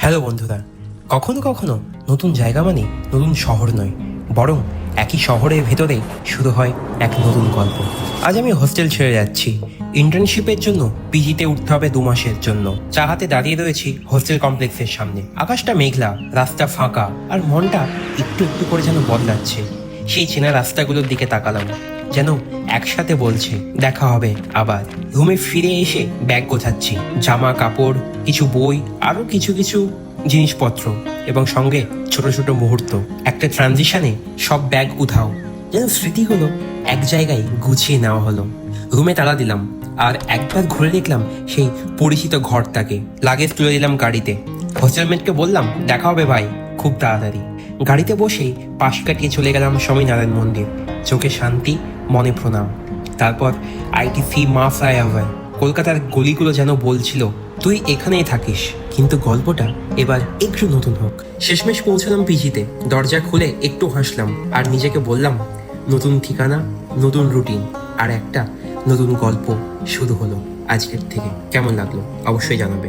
Hello বন্ধুরা, কখনো কখনো নতুন জায়গা মানে নতুন শহর নয়, বরং একই শহরের ভেতরে শুরু হয় এক নতুন গল্প। আজ আমি হোস্টেল ছেড়ে যাচ্ছি ইন্টার্নশিপের জন্য। পিজিতে উঠতে হবে 2 মাসের জন্য। চা হাতে দাঁড়িয়ে রয়েছি হোস্টেল কমপ্লেক্সের সামনে। আকাশটা মেঘলা, রাস্তা ফাঁকা, আর মনটা একটু একটু করে যেন বদলাচ্ছে। সেই চেনা রাস্তাগুলোর দিকে তাকালাম, যেন একসাথে বলছে দেখা হবে আবার। রুমে ফিরে এসে ব্যাগ গোছাচ্ছি, জামা কাপড়, কিছু বই, আরো কিছু কিছু জিনিসপত্র, এবং সঙ্গে ছোট ছোট মুহূর্ত। একটা ট্রানজিশনে সব ব্যাগ উঠাও, যেন স্মৃতিগুলো এক জায়গায় গুছিয়ে নেওয়া হলো। রুমে তালা দিলাম, আর একবার ঘুরে দেখলাম সেই পরিচিত ঘরটাকে। লাগেজ তুলে দিলাম গাড়িতে। হোস্টেলমেটকে বললাম দেখা হবে ভাই, খুব তাড়াতাড়ি। গাড়িতে বসেই পাশ কাটিয়ে চলে গেলাম স্বামীনারায়ণ মন্দির। চোখে শান্তি, মনে প্রণাম। তারপর আইটিসি মা ফ্লাইওভার। কলকাতার গলিগুলো যেন বলছিল তুই এখানেই থাকিস, কিন্তু গল্পটা এবার একটু নতুন হোক। শেষমেশ পৌঁছলাম পিজিতে। দরজা খুলে একটু হাসলাম, আর নিজেকে বললাম নতুন ঠিকানা, নতুন রুটিন, আর একটা নতুন গল্প শুরু হলো আজকের থেকে। কেমন লাগলো অবশ্যই জানাবে।